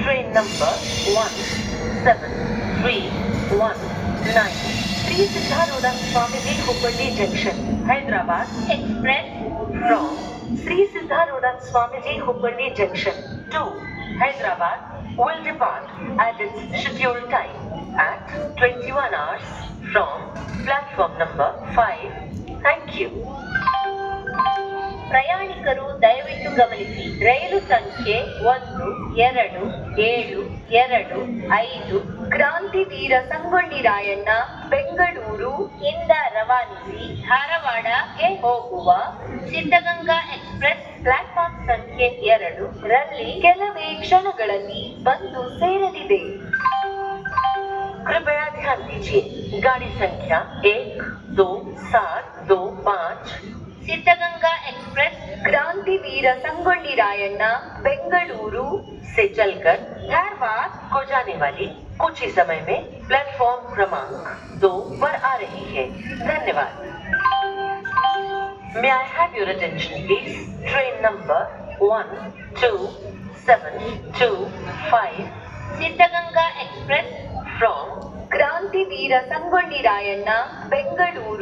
train number 17319, Sri Siddharuda Swamiji Hubballi Junction, Hyderabad Express from Sri Siddharuda Swamiji Hubballi Junction to Hyderabad will depart at its scheduled time at 21 hours from platform number 5. Thank you. ಪ್ರಯಾಣಿಕರು ದಯವಿಟ್ಟು ಗಮನಿಸಿ, ರೈಲು ಸಂಖ್ಯೆ 1272 ಕ್ರಾಂತಿವೀರ ಸಂಗೊಳ್ಳಿ ರಾಯಣ್ಣ ಬೆಂಗಳೂರು ಇಂದ ರವಾನಿಸಿ ಧಾರವಾಡಗೆ ಹೋಗುವ Siddaganga express platform ಸಂಖ್ಯೆ 2 ರಲ್ಲಿ ಕೆಲವೇ ಕ್ಷಣಗಳಲ್ಲಿ ಬಂದು ಸೇರಲಿದೆ. कृपया ध्यान दीजिए, गाड़ी संख्या 12725 सिद्धगंगा एक्सप्रेस क्रांतिवीर संगोली रायण्ण बेंगलुरु से चलकर धारवाड़ को जाने वाली कुछ ही समय में प्लेटफॉर्म क्रमांक 2 पर आ रही है. धन्यवाद. May I have your attention please? Train number 12725 Siddhaganga express from Krantiveera Sangolli Rayanna Bengaluru